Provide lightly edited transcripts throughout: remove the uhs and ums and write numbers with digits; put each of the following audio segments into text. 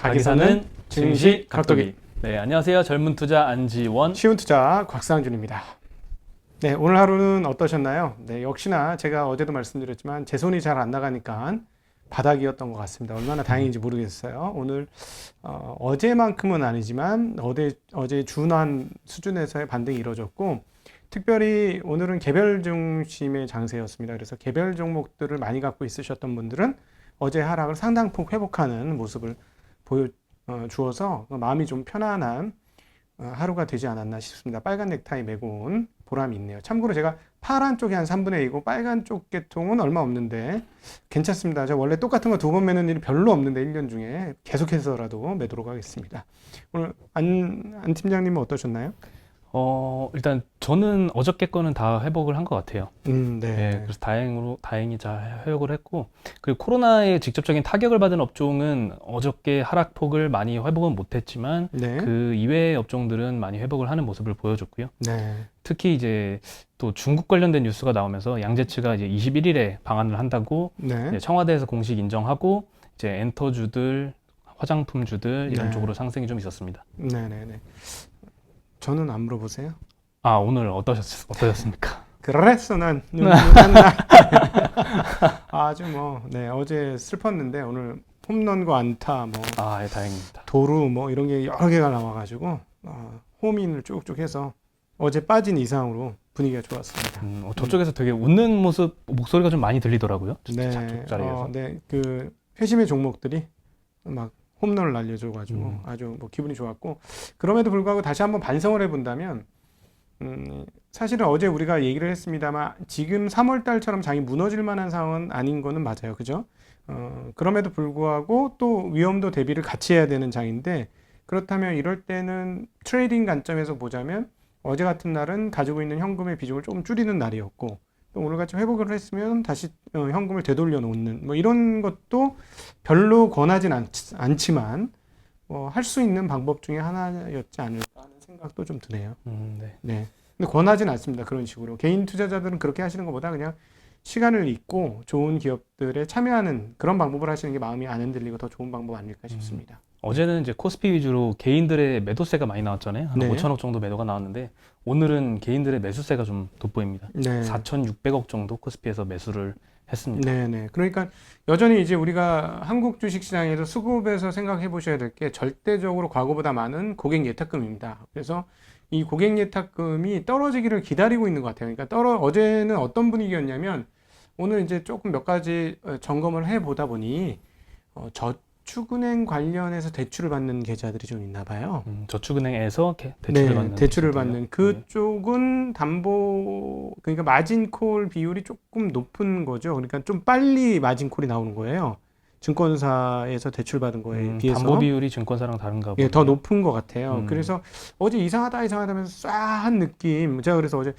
가기사는 증시 각도기. 네, 안녕하세요. 젊은 투자 안지원. 쉬운 투자 곽상준입니다. 네, 오늘 하루는 어떠셨나요? 네, 역시나 제가 어제도 말씀드렸지만 제 손이 잘 안 나가니까 바닥이었던 것 같습니다. 얼마나 다행인지 모르겠어요. 오늘 어제만큼은 아니지만 어제 준한 수준에서의 반등이 이루어졌고, 특별히 오늘은 개별 중심의 장세였습니다. 그래서 개별 종목들을 많이 갖고 있으셨던 분들은 어제 하락을 상당폭 회복하는 모습을 보여주어서 마음이 좀 편안한 하루가 되지 않았나 싶습니다. 빨간 넥타이 메고 온 보람이 있네요. 참고로 제가 파란 쪽이 한 3분의 2고 빨간 쪽 계통은 얼마 없는데 괜찮습니다. 제가 원래 똑같은 거 두 번 매는 일이 별로 없는데 1년 중에 계속해서라도 매도록 하겠습니다. 오늘 안 팀장님은 어떠셨나요? 일단 저는 어저께 거는 다 회복을 한 것 같아요. 네. 네, 그래서 다행히 잘 회복을 했고, 그리고 코로나에 직접적인 타격을 받은 업종은 어저께 하락폭을 많이 회복은 못했지만, 네. 그 이외의 업종들은 많이 회복을 하는 모습을 보여줬고요. 네. 특히 이제 또 중국 관련된 뉴스가 나오면서 양재츠가 이제 21일에 방한을 한다고 네. 이제 청와대에서 공식 인정하고, 이제 엔터주들, 화장품주들 이런 네. 쪽으로 상승이 좀 있었습니다. 네네네. 저는 안 물어보세요? 오늘 어떠셨습니까? 그랬어 난 아주 네, 어제 슬펐는데 오늘 홈런과 안타 예, 다행입니다. 도루 이런 게 여러 개가 나와가지고 홈인을 쭉쭉 해서 어제 빠진 이상으로 분위기가 좋았습니다. 저쪽에서 되게 웃는 모습, 목소리가 좀 많이 들리더라고요. 네, 저쪽 자리에서. 네, 그 회심의 종목들이 막 홈런을 날려줘가지고 아주 기분이 좋았고, 그럼에도 불구하고 다시 한번 반성을 해본다면 사실은 어제 우리가 얘기를 했습니다만 지금 3월 달처럼 장이 무너질 만한 상황은 아닌 거는 맞아요. 그죠? 그럼에도 불구하고 또 위험도 대비를 같이 해야 되는 장인데, 그렇다면 이럴 때는 트레이딩 관점에서 보자면 어제 같은 날은 가지고 있는 현금의 비중을 조금 줄이는 날이었고, 또 오늘같이 회복을 했으면 다시 현금을 되돌려 놓는 이런 것도 별로 권하진 않지만 할 수 있는 방법 중에 하나였지 않을까 하는 생각도 좀 드네요. 네. 네. 근데 권하진 않습니다. 그런 식으로. 개인 투자자들은 그렇게 하시는 것보다 그냥 시간을 잊고 좋은 기업들에 참여하는 그런 방법을 하시는 게 마음이 안 흔들리고 더 좋은 방법 아닐까 싶습니다. 어제는 이제 코스피 위주로 개인들의 매도세가 많이 나왔잖아요. 한 네. 5천억 정도 매도가 나왔는데, 오늘은 개인들의 매수세가 좀 돋보입니다. 네. 4,600억 정도 코스피에서 매수를 했습니다. 네네. 그러니까 여전히 이제 우리가 한국 주식시장에서 수급에서 생각해 보셔야 될 게 절대적으로 과거보다 많은 고객 예탁금입니다. 그래서 이 고객 예탁금이 떨어지기를 기다리고 있는 것 같아요. 그러니까 어제는 어떤 분위기였냐면, 오늘 이제 조금 몇 가지 점검을 해 보다 보니 저축은행 관련해서 대출을 받는 계좌들이 좀 있나 봐요. 저축은행에서 대출을 받는 대출을 계좌들이요? 받는 그쪽은 그러니까 마진콜 비율이 조금 높은 거죠. 그러니까 좀 빨리 마진콜이 나오는 거예요. 증권사에서 대출 받은 거에 비해서. 담보 비율이 증권사랑 다른가 보네요. 예, 더 높은 것 같아요. 그래서 어제 이상하다면서 쏴한 느낌. 제가 그래서 어제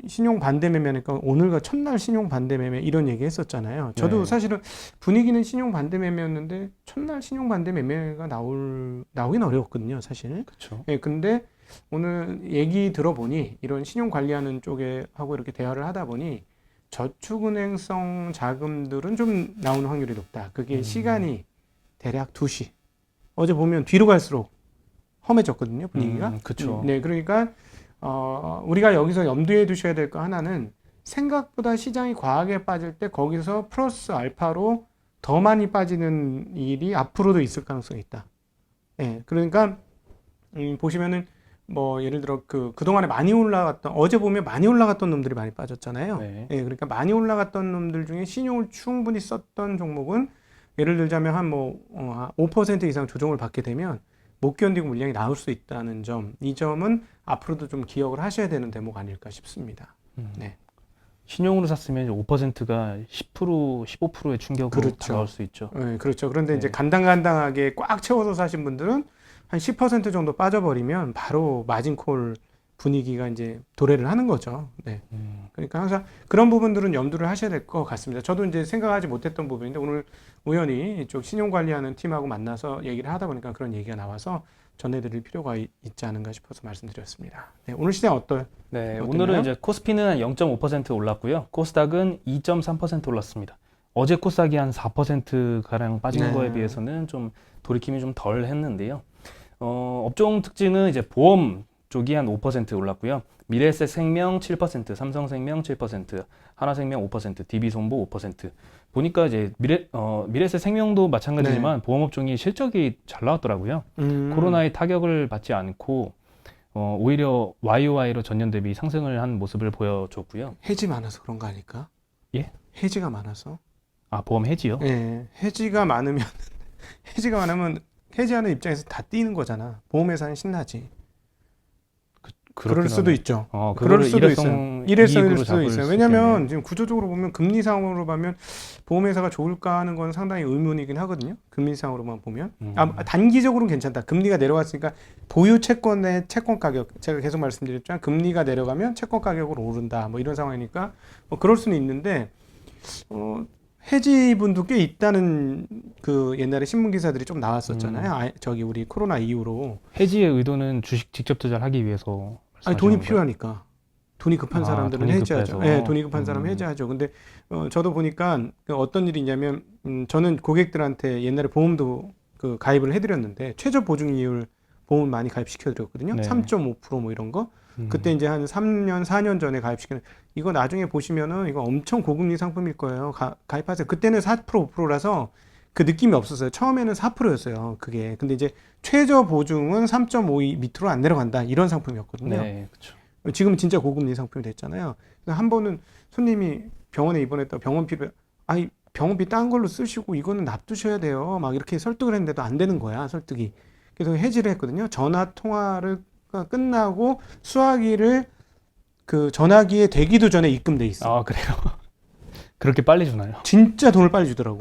신용 반대 매매니까 오늘과 첫날 신용 반대 매매 이런 얘기 했었잖아요. 저도 네. 사실은 분위기는 신용 반대 매매였는데 첫날 신용 반대 매매가 나오긴 어려웠거든요, 사실. 그렇죠. 예, 근데 오늘 얘기 들어보니 이런 신용 관리하는 쪽에 하고 이렇게 대화를 하다 보니 저축은행성 자금들은 좀 나오는 확률이 높다. 그게 시간이 대략 2시. 어제 보면 뒤로 갈수록 험해졌거든요, 분위기가. 그렇죠. 네, 그러니까 우리가 여기서 염두에 두셔야 될 거 하나는, 생각보다 시장이 과하게 빠질 때 거기서 플러스 알파로 더 많이 빠지는 일이 앞으로도 있을 가능성이 있다. 네, 그러니까 보시면은 예를 들어 그동안에 많이 올라갔던, 어제 보면 많이 올라갔던 놈들이 많이 빠졌잖아요. 네. 예, 그러니까 많이 올라갔던 놈들 중에 신용을 충분히 썼던 종목은 예를 들자면 한 5% 이상 조정을 받게 되면 못 견디고 물량이 나올 수 있다는 점, 이 점은 앞으로도 좀 기억을 하셔야 되는 대목 아닐까 싶습니다. 네. 신용으로 샀으면 5%가 10%, 15%의 충격으로 그렇죠. 다가올 수 있죠. 네, 그렇죠. 그런데 네. 이제 간당간당하게 꽉 채워서 사신 분들은 한 10% 정도 빠져버리면 바로 마진콜 분위기가 이제 도래를 하는 거죠. 네. 그러니까 항상 그런 부분들은 염두를 하셔야 될 것 같습니다. 저도 이제 생각하지 못했던 부분인데 오늘 우연히 이쪽 신용관리하는 팀하고 만나서 얘기를 하다 보니까 그런 얘기가 나와서 전해드릴 필요가 있지 않은가 싶어서 말씀드렸습니다. 네, 오늘 시장 네, 어땠나요? 오늘은 이제 코스피는 한 0.5% 올랐고요. 코스닥은 2.3% 올랐습니다. 어제 코스닥이 한 4% 가량 빠진 네. 거에 비해서는 좀 돌이킴이 좀 덜 했는데요. 업종 특징은 이제 보험 쪽이 한 5% 올랐고요. 미래에셋생명 7%, 삼성생명 7%, 하나생명 5%, DB손보 5%. 보니까 이제 미래에셋생명도 마찬가지지만 보험업종이 실적이 잘 나왔더라고요. 코로나의 타격을 받지 않고 오히려 YOY로 전년 대비 상승을 한 모습을 보여줬고요. 해지 많아서 그런 거 아닐까? 예? 해지가 많아서? 아, 보험 해지요? 예, 해지가 많으면 해지가 많으면 해지하는 입장에서 다 뛰는 거잖아. 보험회사는 신나지. 그럴 수도 하네요. 있죠. 그럴 그거를 수도 있어요. 일회성일 이익으로 수도 잡을 있어요. 수 왜냐면 있겠네요. 지금 구조적으로 보면 금리상으로 보면 보험회사가 좋을까 하는 건 상당히 의문이긴 하거든요. 금리상으로만 보면. 단기적으로는 괜찮다. 금리가 내려왔으니까 보유 채권의 채권 가격, 제가 계속 말씀드렸지만 금리가 내려가면 채권 가격으로 오른다. 뭐 이런 상황이니까 그럴 수는 있는데 해지분도 꽤 있다는 그 옛날에 신문 기사들이 좀 나왔었잖아요. 저기 우리 코로나 이후로. 해지의 의도는 주식 직접 투자를 하기 위해서 아니 말씀하시는 돈이 건가요? 필요하니까. 돈이 급한 사람들은 돈이 해지하죠. 급해서. 예, 돈이 급한 사람은 해지하죠. 근데 저도 보니까 그 어떤 일이 있냐면 저는 고객들한테 옛날에 보험도 그 가입을 해드렸는데 최저 보증이율 보험 많이 가입시켜드렸거든요. 네. 3.5% 뭐 이런 거. 그때 이제 한 3년, 4년 전에 가입시키는 이거 나중에 보시면은 이거 엄청 고금리 상품일 거예요. 가입하세요. 그때는 4%, 5%라서 그 느낌이 없었어요. 처음에는 4%였어요. 그게. 근데 이제 최저 보증은 3.5 밑으로 안 내려간다. 이런 상품이었거든요. 네, 그렇죠. 지금은 진짜 고금리 상품이 됐잖아요. 그래서 한 번은 손님이 병원에 입원했다. 병원비를 아니 병원비 딴 걸로 쓰시고 이거는 납두셔야 돼요. 막 이렇게 설득을 했는데도 안 되는 거야. 설득이. 그래서 해지를 했거든요. 전화 통화를 끝나고 수화기를 그 전화기에 대기도 전에 입금돼 있어. 아, 그래요? 그렇게 빨리 주나요? 진짜 돈을 빨리 주더라고.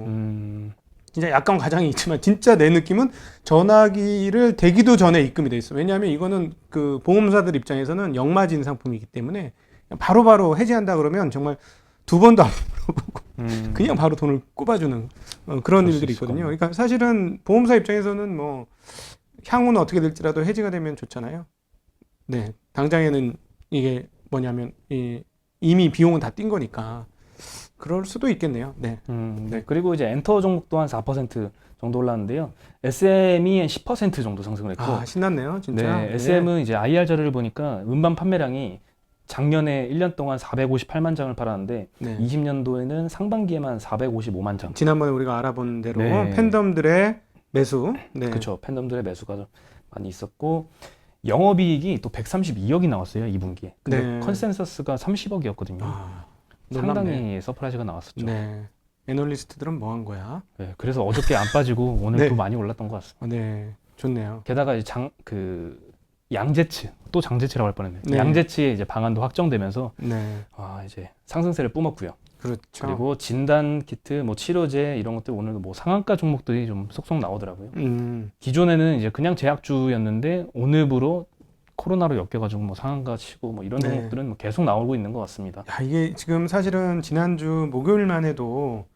진짜 약간 과장이 있지만 진짜 내 느낌은 전화기를 대기도 전에 입금이 돼 있어. 왜냐하면 이거는 그 보험사들 입장에서는 역마진 상품이기 때문에 바로바로 해지한다 그러면 정말 두 번도 안 물어보고 그냥 바로 돈을 꼽아주는 그런 일들이 있거든요. 그러니까 사실은 보험사 입장에서는 뭐 향후는 어떻게 될지라도 해지가 되면 좋잖아요. 네, 당장에는 이게 뭐냐면 이미 비용은 다 뛴 거니까 그럴 수도 있겠네요. 네. 네. 그리고 이제 엔터 종목도 한 4% 정도 올랐는데요. SM이 한 10% 정도 상승을 했고. 아, 신났네요, 진짜. 네, SM은 이제 IR 자료를 보니까 음반 판매량이 작년에 1년 동안 458만 장을 팔았는데 네. 20년도에는 상반기에만 455만 장. 지난번에 우리가 알아본 대로 네. 팬덤들의 매수. 네. 그렇죠. 팬덤들의 매수가 좀 많이 있었고 영업이익이 또 132억이 나왔어요, 2분기에. 근데 네. 컨센서스가 30억이었거든요. 아, 놀랍네. 상당히 서프라이즈가 나왔었죠. 네. 애널리스트들은 뭐 한 거야? 네, 그래서 어저께 안 빠지고 오늘 네. 또 많이 올랐던 것 같습니다. 네. 좋네요. 게다가 이제 양재츠, 또 장재츠라고 할 뻔했네요. 네. 양재츠의 이제 방안도 확정되면서 네. 이제 상승세를 뿜었고요. 그렇죠. 그리고 진단 키트, 뭐 치료제 이런 것들 오늘 뭐 상한가 종목들이 좀 속속 나오더라고요. 기존에는 이제 그냥 제약주였는데 오늘부로 코로나로 엮여가지고 뭐 상한가 치고 뭐 이런 네. 종목들은 뭐 계속 나오고 있는 것 같습니다. 야, 이게 지금 사실은 지난주 목요일만 해도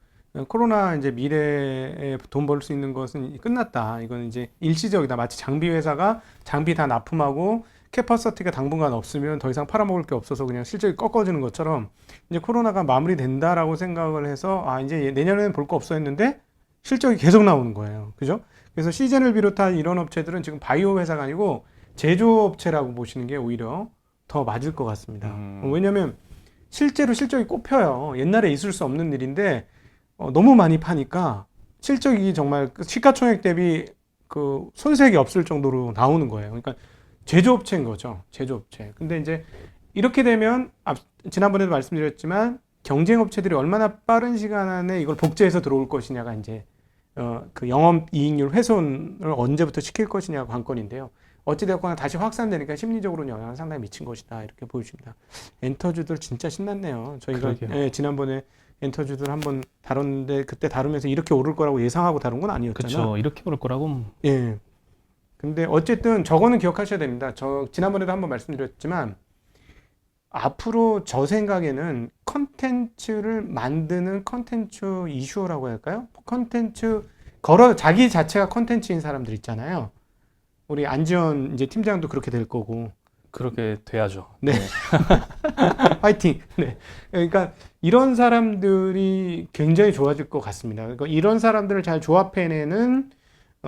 코로나 이제 미래에 돈 벌 수 있는 것은 끝났다. 이건 이제 일시적이다. 마치 장비 회사가 장비 다 납품하고 캐퍼시티가 당분간 없으면 더 이상 팔아먹을 게 없어서 그냥 실적이 꺾어지는 것처럼 이제 코로나가 마무리된다라고 생각을 해서 이제 내년에는 볼 거 없어 했는데 실적이 계속 나오는 거예요. 그죠? 그래서 시젠을 비롯한 이런 업체들은 지금 바이오 회사가 아니고 제조업체라고 보시는 게 오히려 더 맞을 것 같습니다. 왜냐면 실제로 실적이 꼽혀요. 옛날에 있을 수 없는 일인데 너무 많이 파니까 실적이 정말 시가총액 대비 그 손색이 없을 정도로 나오는 거예요. 그러니까 제조업체인 거죠. 제조업체. 근데 이제 이렇게 되면 지난번에도 말씀드렸지만 경쟁업체들이 얼마나 빠른 시간 안에 이걸 복제해서 들어올 것이냐가 이제 그 영업이익률 훼손을 언제부터 시킬 것이냐가 관건인데요. 어찌되었거나 다시 확산되니까 심리적으로는 영향을 상당히 미친 것이다. 이렇게 보여집니다. 엔터주들 진짜 신났네요. 저희가 지난번에 엔터주들 한번 다뤘는데 그때 다루면서 이렇게 오를 거라고 예상하고 다룬 건 아니었잖아요. 그렇죠. 이렇게 오를 거라고. 예. 근데 어쨌든 저거는 기억하셔야 됩니다. 저 지난번에도 한번 말씀드렸지만 앞으로 저 생각에는 컨텐츠를 만드는 컨텐츠 이슈어라고 할까요? 컨텐츠 자기 자체가 컨텐츠인 사람들 있잖아요. 우리 안지원 이제 팀장도 그렇게 될 거고 그렇게 돼야죠. 네. 파이팅. 네. 그러니까 이런 사람들이 굉장히 좋아질 것 같습니다. 그러니까 이런 사람들을 잘 조합해내는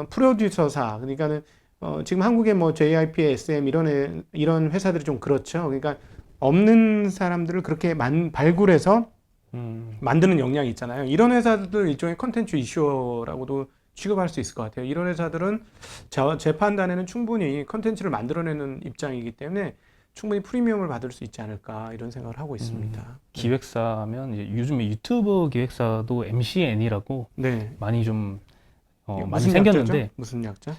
프로듀서사. 그러니까는 지금 한국의 뭐 JYP, SM 이런 회사들이 좀 그렇죠. 그러니까 없는 사람들을 그렇게 발굴해서 만드는 역량이 있잖아요. 이런 회사들도 일종의 컨텐츠 이슈라고도 취급할 수 있을 것 같아요. 이런 회사들은 제 판단에는 충분히 컨텐츠를 만들어내는 입장이기 때문에 충분히 프리미엄을 받을 수 있지 않을까 이런 생각을 하고 있습니다. 기획사면 이제 요즘에 유튜브 기획사도 MCN이라고 네. 많이 좀 많이 무슨 생겼는데 약자죠? 무슨 약자?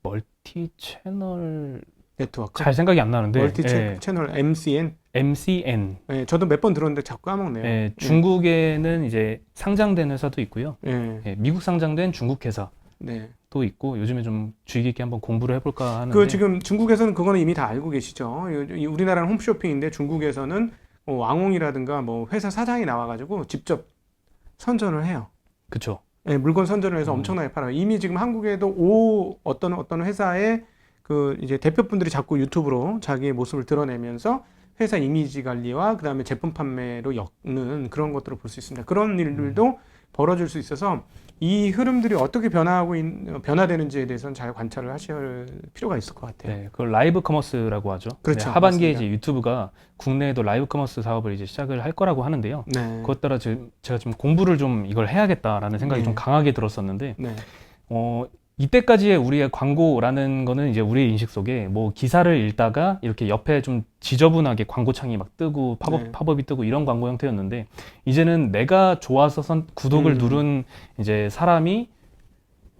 멀티 채널 네트워크? 잘 생각이 안 나는데 멀티 예, 채널 MCN? MCN. 네, 저도 몇 번 들었는데 자꾸 까먹네요. 예, 중국에는 이제 상장된 회사도 있고요. 네. 예, 미국 상장된 중국 회사도 네. 있고 요즘에 좀 주의 깊게 한번 공부를 해볼까 하는데 그 지금 중국에서는 그거는 이미 다 알고 계시죠. 우리나라는 홈쇼핑인데 중국에서는 왕홍이라든가 뭐 회사 사장이 나와가지고 직접 선전을 해요. 그쵸. 네, 물건 선전을 해서 엄청나게 팔아요. 이미 지금 한국에도 어떤 회사의 그 이제 대표분들이 자꾸 유튜브로 자기의 모습을 드러내면서 회사 이미지 관리와 그다음에 제품 판매로 엮는 그런 것들을 볼 수 있습니다. 그런 일들도 벌어질 수 있어서 이 흐름들이 어떻게 변화되는지에 대해서는 잘 관찰을 하실 필요가 있을 것 같아요. 네, 그걸 라이브 커머스라고 하죠. 그렇죠. 네, 하반기에 맞습니다. 이제 유튜브가 국내에도 라이브 커머스 사업을 이제 시작을 할 거라고 하는데요. 네. 그것 따라 제가 좀 공부를 좀 이걸 해야겠다라는 생각이 네. 좀 강하게 들었었는데, 네. 이때까지의 우리의 광고라는 거는 이제 우리의 인식 속에 뭐 기사를 읽다가 이렇게 옆에 좀 지저분하게 광고창이 막 뜨고 네. 팝업이 뜨고 이런 광고 형태였는데, 이제는 내가 좋아서 구독을 누른 이제 사람이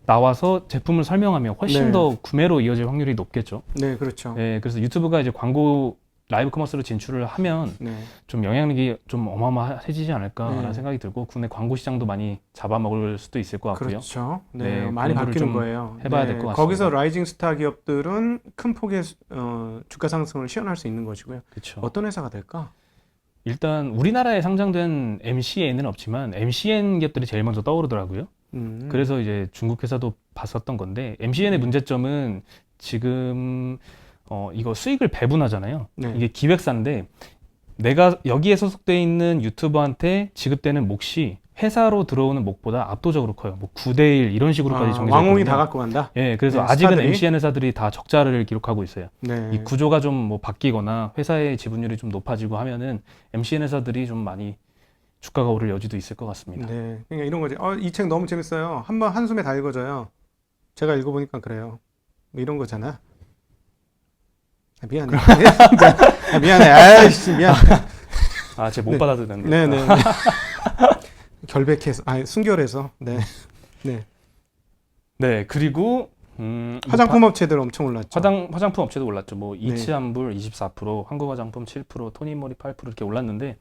나와서 제품을 설명하면 훨씬 네. 더 구매로 이어질 확률이 높겠죠. 네, 그렇죠. 네, 그래서 유튜브가 이제 광고 라이브 커머스로 진출을 하면 네. 좀 영향력이 좀 어마어마해지지 않을까라는 네. 생각이 들고 국내 광고 시장도 많이 잡아먹을 수도 있을 것 같고요. 그렇죠. 네, 네, 많이 공부를 바뀌는 좀 거예요. 해봐야 될 것 같습니다. 거기서 라이징 스타 기업들은 큰 폭의 주가 상승을 시현할 수 있는 것이고요. 그렇죠. 어떤 회사가 될까? 일단 우리나라에 상장된 MCN은 없지만 MCN 기업들이 제일 먼저 떠오르더라고요. 그래서 이제 중국 회사도 봤었던 건데 MCN의 문제점은 지금 이거 수익을 배분하잖아요. 네. 이게 기획사인데 내가 여기에 소속돼 있는 유튜버한테 지급되는 몫이 회사로 들어오는 몫보다 압도적으로 커요. 뭐 9대1 이런 식으로까지 정해져 있거든요. 왕홍이 다 갖고 간다. 예, 그래서 네, 아직은 스타들이? MCN 회사들이 다 적자를 기록하고 있어요. 네. 이 구조가 좀 뭐 바뀌거나 회사의 지분율이 좀 높아지고 하면은 MCN 회사들이 좀 많이 주가가 오를 여지도 있을 것 같습니다. 네. 그러니까 이런 거지. 이 책 너무 재밌어요. 한번 한숨에 다 읽어져요. 제가 읽어보니까 그래요. 뭐 이런 거잖아. 미안해. 미안해. 아이씨, 미안해. 아, 제가 못 네. 받아들였는데. 네네. 결백해서, 순결해서. 네. 네. 네, 그리고 화장품 업체들 엄청 올랐죠. 화장품 업체도 올랐죠. 뭐 네. 이치한불 24%, 한국화장품 7%, 토니모리 8% 이렇게 올랐는데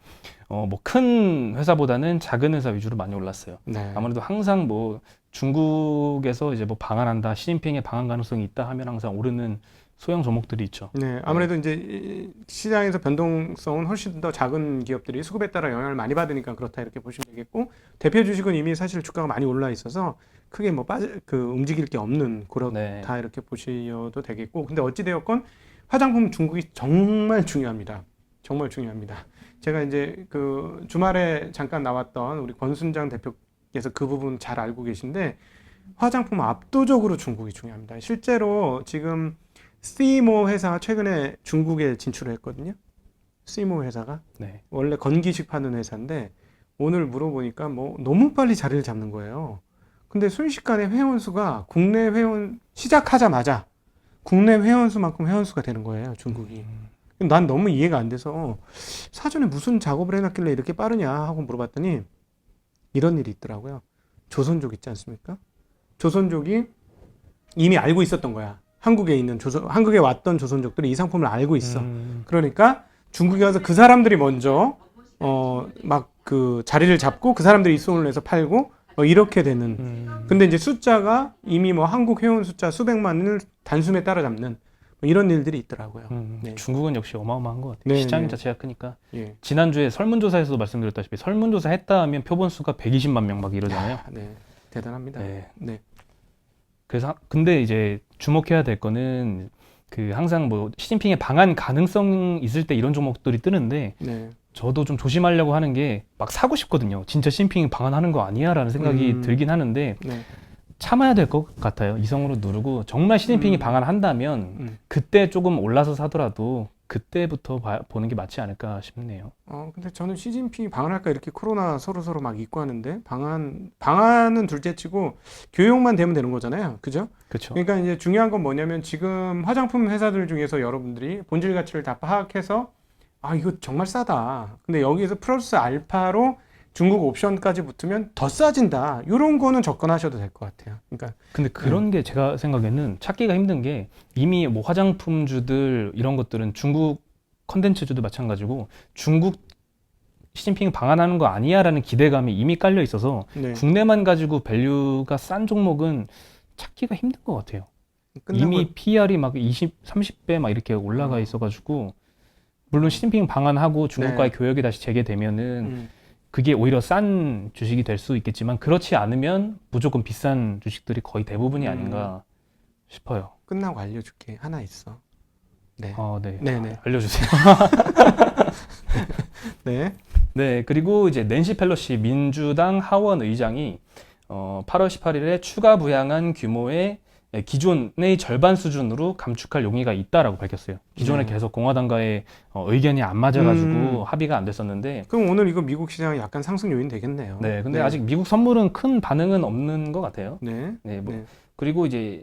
뭐 큰 회사보다는 작은 회사 위주로 많이 올랐어요. 네. 아무래도 항상 뭐 중국에서 이제 뭐 방한한다, 시진핑의 방한 가능성이 있다 하면 항상 오르는 소형 종목들이 있죠. 네, 아무래도 이제 시장에서 변동성은 훨씬 더 작은 기업들이 수급에 따라 영향을 많이 받으니까 그렇다 이렇게 보시면 되겠고, 대표 주식은 이미 사실 주가가 많이 올라 있어서 크게 뭐 움직일 게 없는 그렇다 네. 이렇게 보셔도 되겠고, 근데 어찌 되었건 화장품 중국이 정말 중요합니다. 정말 중요합니다. 제가 이제 그 주말에 잠깐 나왔던 우리 권순장 대표께서 그 부분 잘 알고 계신데, 화장품은 압도적으로 중국이 중요합니다. 실제로 지금 시모 회사가 최근에 중국에 진출을 했거든요. 시모 회사가 네. 원래 건기식 파는 회사인데 오늘 물어보니까 뭐 너무 빨리 자리를 잡는 거예요. 근데 순식간에 회원 수가 국내 회원 시작하자마자 국내 회원 수만큼 회원 수가 되는 거예요, 중국이. 난 너무 이해가 안 돼서 사전에 무슨 작업을 해놨길래 이렇게 빠르냐 하고 물어봤더니 이런 일이 있더라고요. 조선족 있지 않습니까? 조선족이 이미 알고 있었던 거야. 한국에 왔던 조선족들이 이 상품을 알고 있어. 그러니까 중국에 가서 그 사람들이 먼저 막 그 자리를 잡고 그 사람들이 입소문을 내서 팔고 이렇게 되는. 근데 이제 숫자가 이미 뭐 한국 회원 숫자 수백만을 단숨에 따라잡는 이런 일들이 있더라고요. 네. 중국은 역시 어마어마한 것 같아요. 네, 시장 네. 자체가 크니까. 예. 지난주에 설문조사에서도 말씀드렸다시피 설문조사 했다 하면 표본 수가 120만 명 막 이러잖아요. 네, 대단합니다. 네. 네. 그래서 근데 이제 주목해야 될 거는 그 항상 뭐 시진핑의 방한 가능성 있을 때 이런 종목들이 뜨는데 네. 저도 좀 조심하려고 하는 게 막 사고 싶거든요. 진짜 시진핑이 방한하는 거 아니야라는 생각이 들긴 하는데 네. 참아야 될 것 같아요. 이성으로 누르고 정말 시진핑이 방한한다면 그때 조금 올라서 사더라도 그때부터 보는 게 맞지 않을까 싶네요. 근데 저는 시진핑이 방한할까 이렇게 코로나 서로 막 입고 하는데 방한은 둘째치고 교육만 되면 되는 거잖아요. 그죠? 그렇죠. 그러니까 이제 중요한 건 뭐냐면 지금 화장품 회사들 중에서 여러분들이 본질 가치를 다 파악해서 이거 정말 싸다. 근데 여기에서 플러스 알파로 중국 옵션까지 붙으면 더 싸진다. 이런 거는 접근하셔도 될 것 같아요. 그러니까 근데 그런 게 제가 생각에는 찾기가 힘든 게 이미 뭐 화장품주들 이런 것들은 중국 컨텐츠주도 마찬가지고 중국 시진핑 방한하는 거 아니야라는 기대감이 이미 깔려 있어서 네. 국내만 가지고 밸류가 싼 종목은 찾기가 힘든 것 같아요. 끝나고 이미 PR이 막 20, 30배 막 이렇게 올라가 있어가지고 물론 시진핑 방한하고 중국과의 교역이 다시 재개되면은 그게 오히려 싼 주식이 될 수 있겠지만 그렇지 않으면 무조건 비싼 주식들이 거의 대부분이 아닌가 싶어요. 끝나고 알려줄게. 하나 있어. 네. 네. 네네. 알려주세요. 네. 네, 그리고 이제 낸시 펠로시 민주당 하원 의장이 8월 18일에 추가 부양한 규모의 기존의 절반 수준으로 감축할 용의가 있다라고 밝혔어요. 기존에 계속 공화당과의 의견이 안 맞아가지고 합의가 안 됐었는데. 그럼 오늘 이거 미국 시장이 약간 상승 요인 되겠네요. 네, 근데 아직 미국 선물은 큰 반응은 없는 것 같아요. 네. 네, 그리고 이제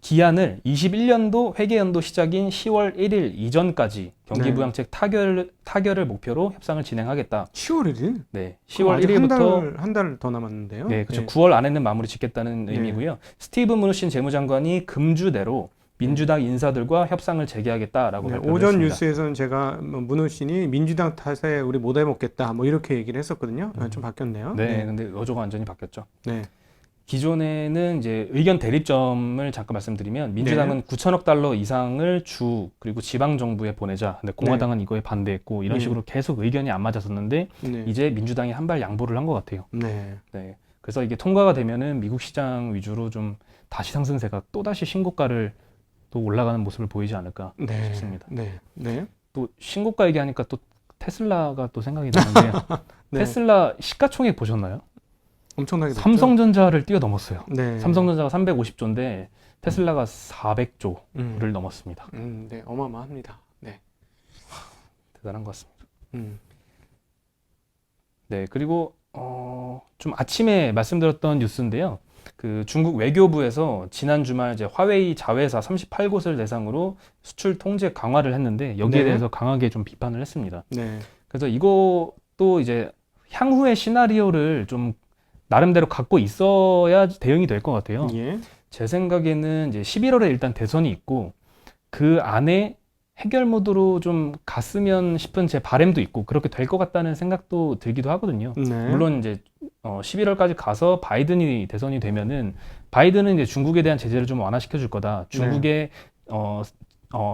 기한을 21년도 회계연도 시작인 10월 1일 이전까지 경기부양책 타결을 목표로 협상을 진행하겠다. 10월 1일? 네, 10월 1일부터 한 달 더 남았는데요. 네, 그렇죠. 9월 안에는 마무리 짓겠다는 의미고요. 스티브 무누신 재무장관이 금주 내로 민주당 인사들과 협상을 재개하겠다라고 발표를 오전 했습니다. 뉴스에서는 제가 문우신이 민주당 탓에 우리 못 해먹겠다 뭐 이렇게 얘기를 했었거든요. 좀 바뀌었네요. 네, 근데 어조가 완전히 바뀌었죠. 네. 기존에는 이제 의견 대립점을 잠깐 말씀드리면 민주당은 9천억 달러 이상을 주 그리고 지방 정부에 보내자. 근데 공화당은 이거에 반대했고 이런 식으로 계속 의견이 안 맞았었는데 이제 민주당이 한 발 양보를 한 것 같아요. 네. 네. 그래서 이게 통과가 되면은 미국 시장 위주로 좀 다시 상승세가 또 다시 신고가를 또 올라가는 모습을 보이지 않을까 싶습니다. 네. 네. 또 신고가 얘기하니까 또 테슬라가 또 생각이 나는데 테슬라 시가총액 보셨나요? 엄청나게 삼성전자를 뛰어넘었어요. 네. 삼성전자가 350조인데 테슬라가 400조를 넘었습니다. 네, 어마어마합니다. 네. 대단한 것 같습니다. 네, 그리고 좀 아침에 말씀드렸던 뉴스인데요. 그 중국 외교부에서 지난 주말 이제 화웨이 자회사 38곳을 대상으로 수출 통제 강화를 했는데 여기에 대해서 강하게 좀 비판을 했습니다. 네. 그래서 이것도 이제 향후의 시나리오를 좀 나름대로 갖고 있어야 대응이 될 것 같아요. 제 생각에는 이제 11월에 일단 대선이 있고 그 안에 해결 모드로 좀 갔으면 싶은 제 바람도 있고 그렇게 될 것 같다는 생각도 들기도 하거든요. 물론 이제 11월까지 가서 바이든이 대선이 되면은 바이든은 이제 중국에 대한 제재를 좀 완화시켜 줄 거다. 중국의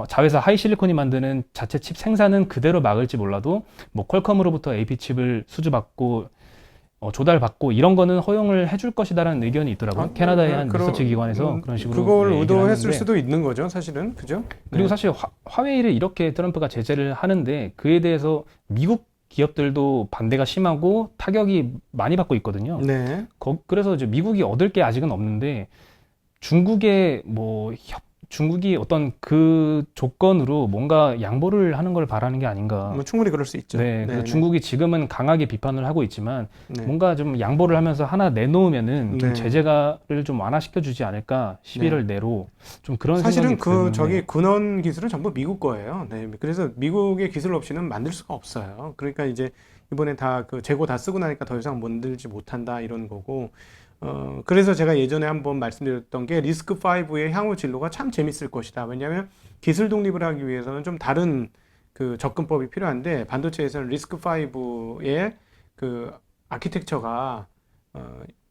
자회사 하이실리콘이 만드는 자체 칩 생산은 그대로 막을지 몰라도 뭐 퀄컴으로부터 AP 칩을 수주받고 조달받고 이런 거는 허용을 해줄 것이다라는 의견이 있더라고요. 캐나다의 한 리서치 기관에서 그런 식으로 그걸 의도했을 수도 있는 거죠, 사실은. 그죠? 그리고 사실 화웨이를 이렇게 트럼프가 제재를 하는데 그에 대해서 미국 기업들도 반대가 심하고 타격이 많이 받고 있거든요. 그래서 이제 미국이 얻을 게 아직은 없는데 중국의 중국이 어떤 그 조건으로 뭔가 양보를 하는 걸 바라는 게 아닌가. 충분히 그럴 수 있죠. 네, 그래서 중국이 지금은 강하게 비판을 하고 있지만 뭔가 좀 양보를 하면서 하나 내놓으면은 좀 제재가를 좀 완화시켜 주지 않을까. 11월 내로 좀 그런 사실은 생각이 저기 근원 기술은 전부 미국 거예요. 네, 그래서 미국의 기술 없이는 만들 수가 없어요. 그러니까 이제 이번에 다 그 재고 다 쓰고 나니까 더 이상 만들지 못한다 이런 거고. 그래서 제가 예전에 한번 말씀드렸던 게 리스크5의 향후 진로가 참 재밌을 것이다. 왜냐하면 기술 독립을 하기 위해서는 좀 다른 그 접근법이 필요한데 반도체에서는 리스크5의 그 아키텍처가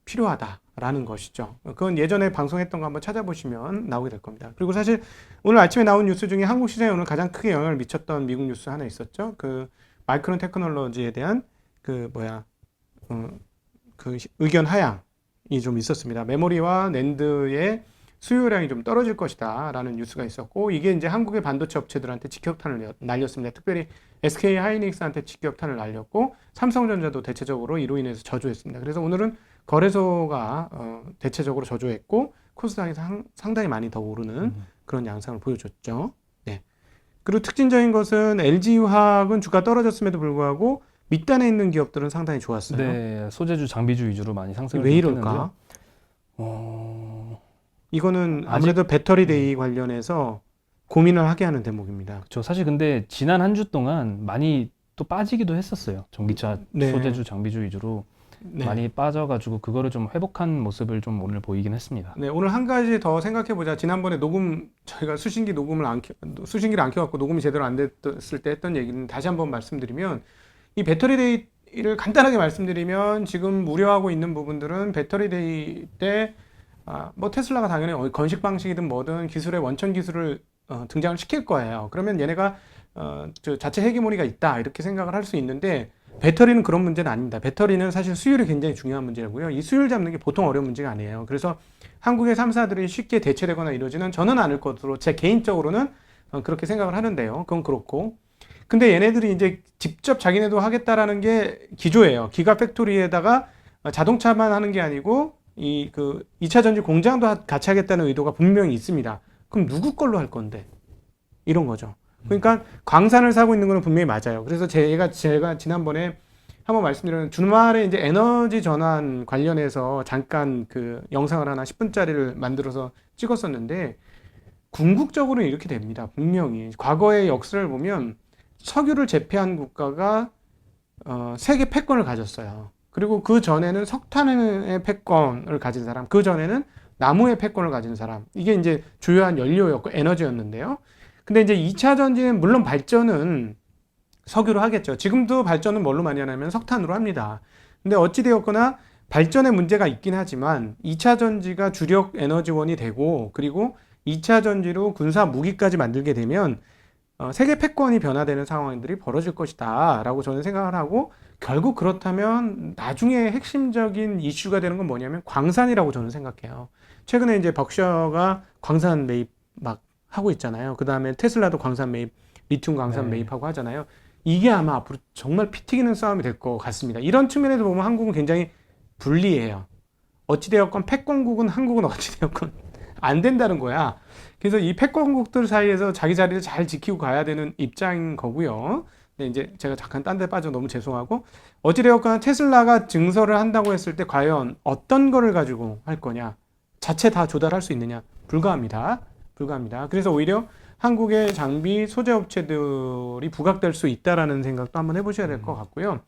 필요하다라는 것이죠. 그건 예전에 방송했던 거 한번 찾아보시면 나오게 될 겁니다. 그리고 사실 오늘 아침에 나온 뉴스 중에 한국 시장에 오늘 가장 크게 영향을 미쳤던 미국 뉴스 하나 있었죠. 그 마이크론 테크놀로지에 대한 그 의견 하향 이 좀 있었습니다. 메모리와 낸드의 수요량이 좀 떨어질 것이다라는 뉴스가 있었고 이게 이제 한국의 반도체 업체들한테 직격탄을 날렸습니다. 특별히 SK 하이닉스한테 직격탄을 날렸고 삼성전자도 대체적으로 이로 인해서 저조했습니다. 그래서 오늘은 거래소가 대체적으로 저조했고 코스닥에서 상당히 많이 더 오르는 그런 양상을 보여줬죠. 네. 그리고 특징적인 것은 LG화학은 주가 떨어졌음에도 불구하고 밑단에 있는 기업들은 상당히 좋았어요. 네, 소재주, 장비주 위주로 많이 상승을 왜 했는데요. 이럴까? 이거는 아무래도 배터리데이 관련해서 고민을 하게 하는 대목입니다. 그렇죠. 사실 근데 지난 한 주 동안 많이 또 빠지기도 했었어요. 전기차, 네. 소재주, 장비주 위주로 네. 많이 빠져가지고 그거를 좀 회복한 모습을 좀 오늘 보이긴 했습니다. 네, 오늘 한 가지 더 생각해 보자. 지난번에 저희가 수신기를 안 켜갖고 녹음이 제대로 안 됐을 때 했던 얘기는 다시 한번 말씀드리면 이 배터리데이를 간단하게 말씀드리면 지금 우려하고 있는 부분들은 배터리데이 때 뭐 테슬라가 당연히 건식 방식이든 뭐든 기술의 원천 기술을 등장을 시킬 거예요. 그러면 얘네가 저 자체 헤게모니가 있다 이렇게 생각을 할 수 있는데 배터리는 그런 문제는 아닙니다. 배터리는 사실 수율이 굉장히 중요한 문제고요. 이 수율 잡는 게 보통 어려운 문제가 아니에요. 그래서 한국의 3사들이 쉽게 대체되거나 이러지는 저는 않을 것으로 제 개인적으로는 그렇게 생각을 하는데요. 그건 그렇고. 근데 얘네들이 이제 직접 자기네도 하겠다라는 게 기조예요. 기가팩토리에다가 자동차만 하는 게 아니고 이 2차 전지 공장도 같이 하겠다는 의도가 분명히 있습니다. 그럼 누구 걸로 할 건데? 이런 거죠. 그러니까 광산을 사고 있는 거는 분명히 맞아요. 그래서 제가 지난번에 한번 말씀드렸는데 주말에 이제 에너지 전환 관련해서 잠깐 그 영상을 하나 10분짜리를 만들어서 찍었었는데 궁극적으로는 이렇게 됩니다. 분명히 과거의 역사를 보면 석유를 제패한 국가가 세계 패권을 가졌어요. 그리고 그 전에는 석탄의 패권을 가진 사람, 그 전에는 나무의 패권을 가진 사람. 이게 이제 주요한 연료였고 에너지였는데요. 근데 이제 2차 전지는 물론 발전은 석유로 하겠죠. 지금도 발전은 뭘로 많이 하냐면 석탄으로 합니다. 근데 어찌되었거나 발전에 문제가 있긴 하지만 2차 전지가 주력 에너지원이 되고 그리고 2차 전지로 군사 무기까지 만들게 되면 세계 패권이 변화되는 상황들이 벌어질 것이다 라고 저는 생각을 하고 결국 그렇다면 나중에 핵심적인 이슈가 되는 건 뭐냐면 광산이라고 저는 생각해요. 최근에 이제 벅셔가 광산 매입 막 하고 있잖아요. 그 다음에 테슬라도 광산 매입, 리튬 광산 매입하고 하잖아요. 이게 아마 앞으로 정말 피 튀기는 싸움이 될 것 같습니다. 이런 측면에서 보면 한국은 굉장히 불리해요. 어찌되었건 패권국은 한국은 어찌되었건 안 된다는 거야. 그래서 이 패권국들 사이에서 자기 자리를 잘 지키고 가야 되는 입장인 거고요. 근데 이제 제가 잠깐 딴 데 빠져 너무 죄송하고 어찌되었건 테슬라가 증설을 한다고 했을 때 과연 어떤 거를 가지고 할 거냐 자체 다 조달할 수 있느냐 불가합니다. 그래서 오히려 한국의 장비 소재 업체들이 부각될 수 있다라는 생각도 한번 해보셔야 될 것 같고요.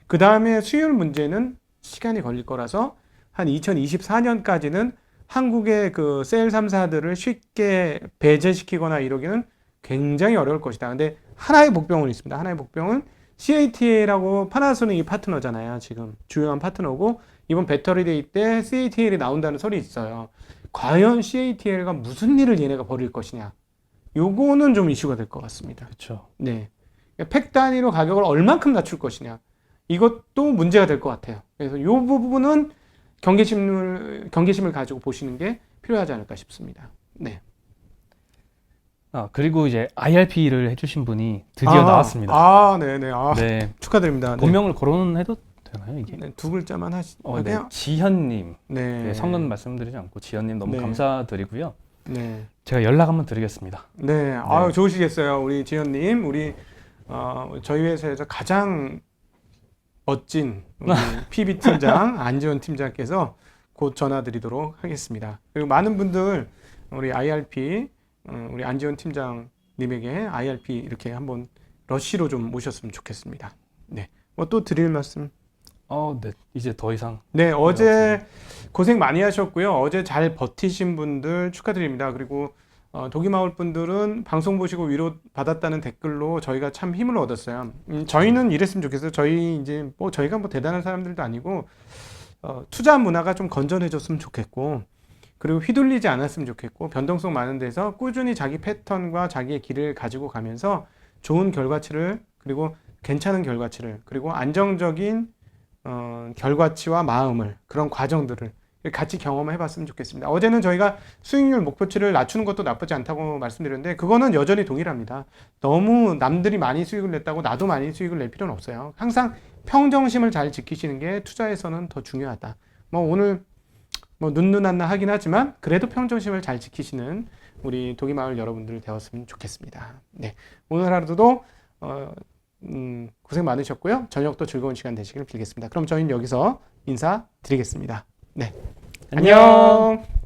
그 다음에 수율 문제는 시간이 걸릴 거라서 한 2024년까지는 한국의 그 셀 3사들을 쉽게 배제시키거나 이러기는 굉장히 어려울 것이다. 근데 하나의 복병은 있습니다. 하나의 복병은 CATL하고 파나소닉이 파트너잖아요. 지금 주요한 파트너고 이번 배터리데이 때 CATL이 나온다는 설이 있어요. 과연 CATL가 무슨 일을 얘네가 벌일 것이냐. 요거는 좀 이슈가 될 것 같습니다. 그렇죠. 네. 팩 단위로 가격을 얼만큼 낮출 것이냐. 이것도 문제가 될 것 같아요. 그래서 요 부분은 경계심을 가지고 보시는 게 필요하지 않을까 싶습니다. 네. 그리고 이제 IRP를 해주신 분이 드디어 나왔습니다. 네네. 네. 축하드립니다. 본명을 거론해도 되나요, 이게? 네, 두 글자만 네. 그냥. 지현님. 네. 네, 성은 말씀드리지 않고 지현님 너무 네. 감사드리고요. 네. 제가 연락 한번 드리겠습니다. 네. 아유, 좋으시겠어요. 우리 지현님. 우리, 저희 회사에서 가장 멋진 우리 PB 팀장, 안지원 팀장께서 곧 전화드리도록 하겠습니다. 그리고 많은 분들, 우리 IRP, 우리 안지원 팀장님에게 IRP 이렇게 한번 러쉬로 좀 모셨으면 좋겠습니다. 네. 뭐 또 드릴 말씀? 네. 이제 더 이상. 네, 어제 고생 많이 하셨고요. 어제 잘 버티신 분들 축하드립니다. 그리고 도기마을 분들은 방송 보시고 위로 받았다는 댓글로 저희가 참 힘을 얻었어요. 저희는 이랬으면 좋겠어요. 저희가 뭐 대단한 사람들도 아니고 투자 문화가 좀 건전해졌으면 좋겠고 그리고 휘둘리지 않았으면 좋겠고 변동성 많은 데서 꾸준히 자기 패턴과 자기의 길을 가지고 가면서 좋은 결과치를 그리고 괜찮은 결과치를 그리고 안정적인 결과치와 마음을 그런 과정들을 같이 경험해 봤으면 좋겠습니다. 어제는 저희가 수익률 목표치를 낮추는 것도 나쁘지 않다고 말씀드렸는데 그거는 여전히 동일합니다. 너무 남들이 많이 수익을 냈다고 나도 많이 수익을 낼 필요는 없어요. 항상 평정심을 잘 지키시는 게 투자에서는 더 중요하다. 뭐 오늘 뭐 눈누난나 하긴 하지만 그래도 평정심을 잘 지키시는 우리 도기마을 여러분들 되었으면 좋겠습니다. 네, 오늘 하루도 고생 많으셨고요. 저녁도 즐거운 시간 되시길 빌겠습니다. 그럼 저희는 여기서 인사드리겠습니다. 네, 안녕. 안녕.